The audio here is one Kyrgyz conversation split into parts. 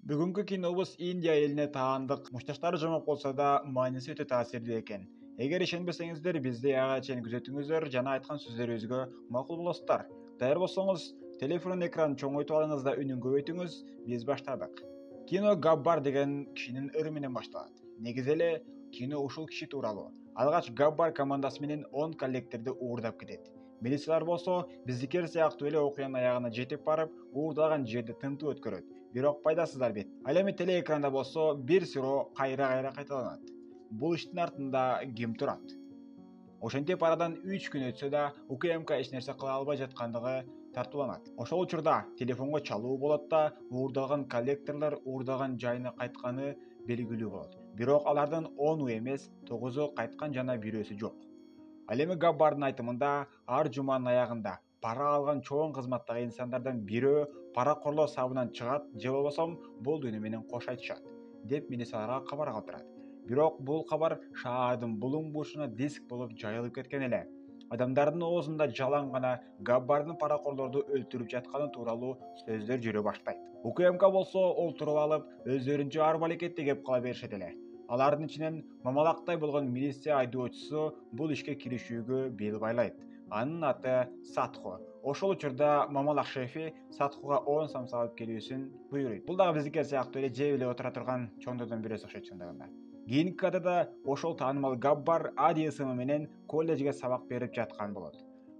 Бүгүнкү кинобуз Индия элине таандык. Мушташтары жомок болсо да, мааниси өтө таасирдүү экен. Эгер ишенбесеңиздер, бизди ага чейин күзөтүңүздөр жана айткан сөздөрүбүзгө макул болосуздар. Даяр болсоңуз, телефон экранын чоңойтуп алыңыз да үнүн көбөйтүңүз. Биз баштадык. Кино Габбар деген кишинин ыры менен башталат. Негизи эле кино ушул киши тууралуу. Алгач Габбар командасы менен 10 коллекторду уурдап кетет. Милициялар болсо биздикер сыяктуу эле окуянын аягына жетип барып, уурдаган жерди тынтып өткөрөт. Бирок пайдасыз албетте. Ал эми телеэкранда болсо бир суроо кайра кайталанат. Бул иштин артында ким турат? Ошентип арадан 3 күн өтсө да УКМК эч нерсе кыла албай жаткандыгы тартууланат. Ошол учурда телефонго чалуу болот да, уурдалган коллекторлор уурдаган жайына кайтканы белгилүү болот. Бирок алардын 10у эмес, 9у кайткан жана бирөөсү жок. Ал эми Габбардын айтымында ар жуманын аягында пара алган чоң кызматтагы инсандардан бирөө паракорлоо сабынан чыгат же болбосом бул дүйнө менен кош айтышат деп милицияларга кабар калтырат. Бирок бул кабар шаардын булуң бурчуна диск болуп жайылып кеткен эле. Адамдардын оозунда жалаң гана Габбардын паракорлорду өлтүрүп жатканы тууралуу сөздөр жүрө баштайт. УКМК болсо олтуруп алып, өздөрүнчө арбалекетти кеп кыла беришет эле. Алардын ичинен мамалактай болгон милиция айдоочусу бул ишке киришүүгө бел байлайт. Анын аты Сатхо. Ошол учурда мамалак шефи Сатхуга 10 сом салып келүүсүн буйруйт. Бул дагы биздикер сыяктуу эле жеп эле отура турган чоңдордон бирөөсү окшойт чындыгында. Кийинки кадырда ошол таанымал Габбар Ади ысымы менен колледжге сабак берип жаткан болот.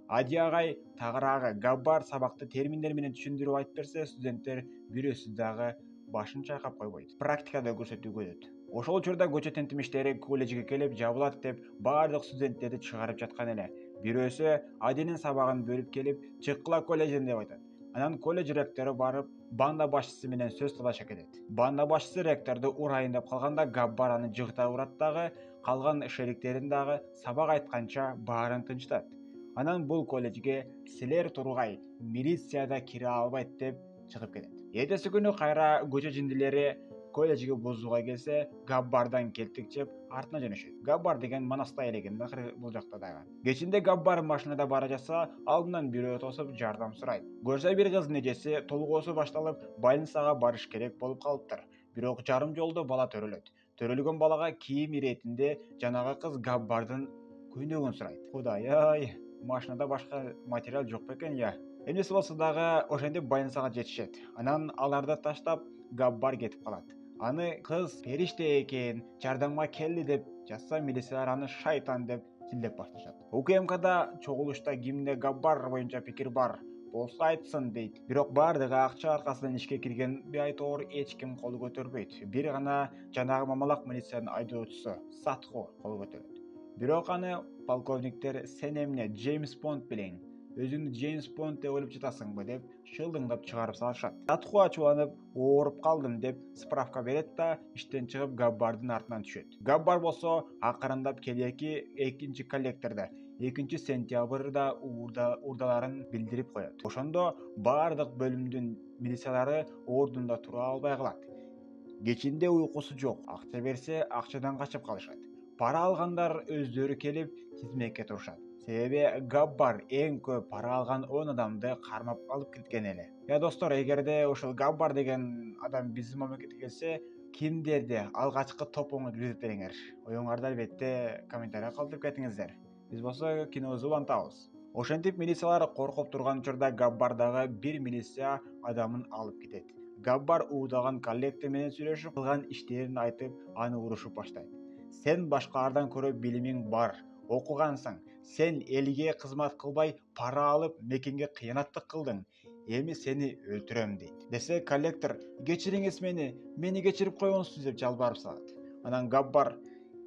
Ади агай тагыраагы Габбар сабакты терминдер менен түшүндүрүп айтып берсе, студенттер бирөөсү дагы башын чайкап койбойт. Практикада көрсөтүүгө өтөт. Ошол учурда көчө тентим иштери колледжге келип жабылат деп баардык студенттерди чыгарып жаткан эле. Бирөөсү Адинин сабагын бөлүп келип, чыккыла колледжден деп айтат. Анан колледж ректору барып, банда башчысы менен сөз талаша кетет. Банда башчысы ректорду урайын деп калганда Габбар аны жыгыта урат дагы, калган шериктерин дагы сабак айтканча баарын тынчтат. Анан бул колледжге силер тургай, милицияда кире албайт деп чыгып кетет. Эртеси күнү кайра көчө жиндилери колледжге бузууга келсе, Габбардан келтик жеп артына жөнөшөт. Габбар деген манастай элеген акыры бул жакта дагы. Кечинде Габбар машинада бара жатса, алдынан бирөө тосуп жардам сурайт. Көрсө бир кыздын эжеси толгоосу башталып, больницага барыш керек болуп калыптыр. Бирок жарым жолдо бала төрөлөт. Төрөлгөн балага кийим иретинде жанагы кыз Габбардын көйнөгүн сурайт. Кудай-ай, машинада башка материал жок бекен я. Эмнеси болсо дагы ошентип больницага жетишет. Анан аларды таштап Габбар кетип калат. Аны кыз периште экен, жардамга келди деп жазса, милициялар аны шайтан деп тилдеп башташат. УКМКда чогулушта кимде Габбар боюнча пикир бар болсо айтсын дейт. Бирок баардыгы акча аркасынан ишке кирген бейтоор эч ким кол көтөрбөйт. Бир гана жанагы мамалак милициянын айдоочусу Сатхо кол көтөрөт. Бирок аны полковниктер сен эмне Джеймс Бонд белең, өзүңдү Джеймс Бонд деп ойлоп жатасыңбы деп шылдыңдап чыгарып салышат. Сатхо ачууланып, ооруп калдым деп справка берет да иштен чыгып Габбардын артынан түшөт. Габбар болсо акырындап келеки экинчи коллекторду 2 сентябрда уурдаларын билдирип коет. Ошондо баардык бөлүмдүн милициялары ордунда тура албай калат. Кечинде уйкусу жок, акча берсе акчадан качып калышат. Пара алгандар өздөрү келип тизмекке турушат. Себеби Габбар эң көп пара алган 10 адамды кармап алып кеткен эле. Я достор, эгерде ошол Габбар деген адам биздин мамлекетке келсе, кимдерди алгачкы топоңо киргизип бериңер. Оюңарды албетте комментарийге калтырып кетиңиздер. Биз болсо кинобузду улантабыз. Ошентип милициялар коркуп турган учурда Габбар дагы бир милиция адамын алып кетет. Габбар уурдаган коллектор менен сүйлөшүп, кылган иштерин айтып, аны урушуп баштайт. Сен башкалардан көрө билимиң бар, окугансың. Сен элге кызмат кылбай, пара алып, мекенге кыянаттык кылдың. Эми сени өлтүрөм дейт. Десе коллектор, кечириңиз мени кечирип коюңуз деп жалбарып салат. Анан Габбар,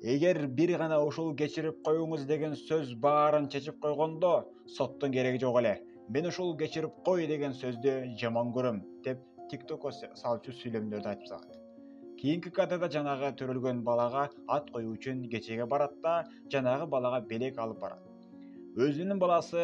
эгер бир гана ушул кечирип коюңуз деген сөз баарын чечип койгондо, соттун кереги жок эле. Мен ушул кечирип кой деген сөздү жаман көрөм деп TikTokко салчу сүйлөмдөрдү айтып салат. Кийинки кадрда жанагы төрөлгөн балага ат коюу үчүн кечеге барат да, жанагы балага белек алып барат. Өзүнүн баласы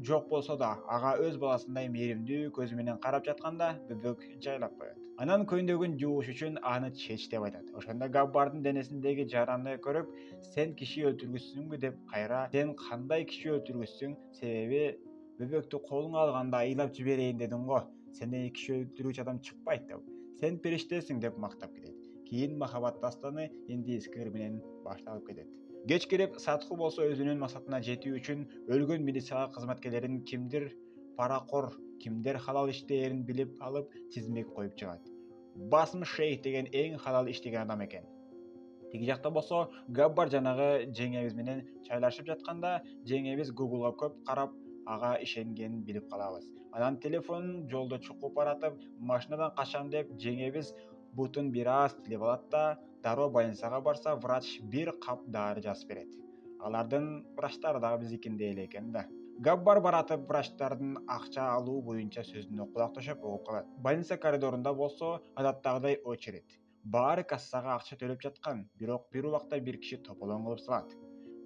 жок болсо да, ага өз баласындай мээримдүү көзү менен карап жатканда бөбөк жайлап коет. Анан көйнөгүн жууш үчүн аны чеч деп айтат. Ошондо Габбардын денесиндеги жараны көрүп, сен киши өлтүргүсүңбү деп кайра, сен кандай киши өлтүргүсүң, себеби бөбөктү колуңа алганда ыйлап жиберейин дедиң го, сенден киши өлтүрүүчү адам чыкпайт деп. Sen периштесиң деп мактап кетет. Кийин махабат дастаны энди искир менен башталып кетет. Кеч кирип Садху болсо өзүнүн максатына жетүү үчүн өлгөн милиция кызматкерлерин кимдир паракор, кимдер халал иштээрин билип алып тизмеге коюп чыгат. Басм Шейх деген эң халал иштеген адам экен. Тиги жакта болсо Габбар жанагы жеңебиз менен чайлашып жатканда жеңебиз Google'га көп карап, ага ишенгенин билип калабыз. Анан телефонун жолдо чукуп баратып, машинадан качам деп жеңебиз бутун бир аз тилип алат да, дароо больницага барса, врач бир кап дары жазып берет. Алардын врачтары дагы биздикиндей эле экен да. Габбар баратып врачтардын акча алуу боюнча сөзүнө кулак төшөп угуп калат. Больница коридорунда болсо адаттагыдай очередь. Баары кассага акча төлөп жаткан, бирок бир убакта бир киши тополоң кылып салат.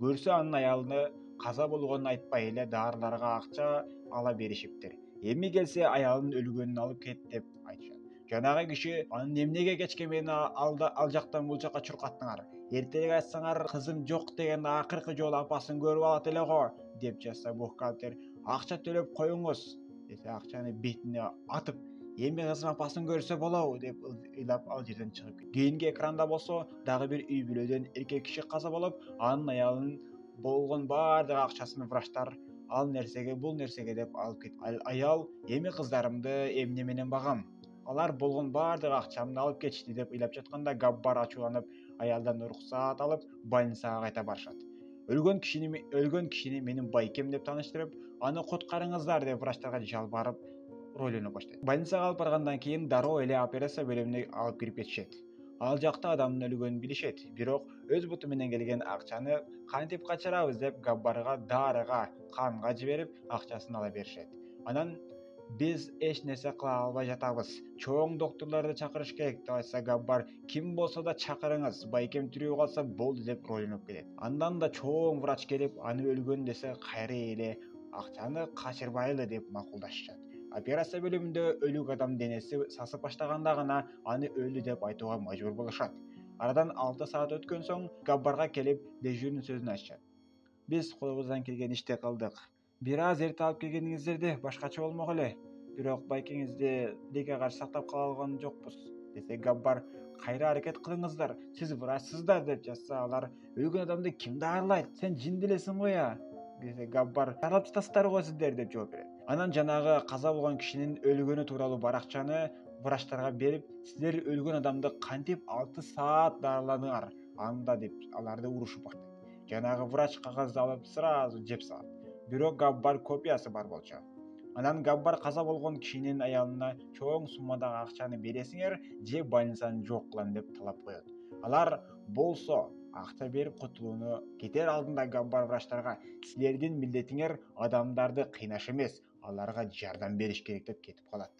Көрсө анын аялыны каза болгонун айтпай эле дарыларга акча ала беришиптир. Эми келсе аялынын өлгөнүн алып кет деп айтышат. Жанагы киши анын эмнеге кечке мени ал жактан бул жака чуркаттыңар? Эртерээк айтсаңар кызым жок деген акыркы жолу апасын көрүп алат эле го деп жатса бухгалтер. Акча төлөп коюңуз десе акчаны бетине атып, эми кызым апасын көрсө болобу деп ыйлап ал жерден чыгып кетти. Кийинки экранда болсо дагы бир үй бүлөдөн эркек киши каза болуп, анын аялынын болгон баардык акчасын врачтар ал нерсеге бул нерсеге деп алып кетти. Аял эми кыздарымды эмне менен багам? Алар болгон баардык акчамды алып кетишти деп ыйлап жатканда Габбар ачууланып аялдан уруксаат алып больницага кайта барышат. Өлгөн кишини менин байкем деп тааныштырып, аны куткарыңыздар деп врачтарга жалбарып ролуна баштайт. Больницага алып баргандан кийин дароо эле операция бөлүмүнө алып кирип кетишет. Ал жакта адамдын өлгөнүн билишет, бирок өз буту менен келген акчаны кантип качырабыз деп Габбарга дарыга, канга жиберип акчасын ала беришет. Анан биз эч нерсе кыла албай жатабыз. Чоң доктурларды чакырыш керек деп айтса Габбар, ким болсо да чакырыңыз, байкем тирүү калса болду деп ролунуп кетет. Андан да чоң врач келип, аны өлгөн десе кайры эле акчаны качырбайлы деп макулдашышат. Операция бөлүмүндө өлүк адам денеси сасып баштаганда гана аны өлдү деп айтууга мажбур болушат. Арадан 6 саат өткөн соң Габбарга келип дежурный сөзүн айтышат. Биз колубуздан келген ишти кылдык. Бир аз эрте алып келгениңиздерде башкача болмок эле. Бирок байкеңизди деге каршы сактап кала алган жокпуз десе Габбар, кайра аракет кылыңыздар, сиз врачсыздар деп жатса алар, өлгөн адамды ким дарылайт? Сен жинди элесиң го я десе Габбар, дарылап жатасыздар го сиздер деп жооп берет. Анан жанагы каза болгон кишинин өлгөнү тууралуу баракчаны врачтарга берип, силер өлгөн адамды кантип 6 саат дарыладыңар? Анда деп аларды урушуп баштайт. Жанагы врач кагазды алып сразу жеп салат. Бирок Габбар копиясы бар болчу. Анан Габбар каза болгон кишинин аялына чоң суммадагы акчаны бересиңер же больницаны жок кылам деп талап коет. Алар болсо акча берип кутулууну кетер алдында Габбар врачтарга, силердин милдетиңер адамдарды кыйнаш эмес, аларга жардам бериш керек деп кетип калат.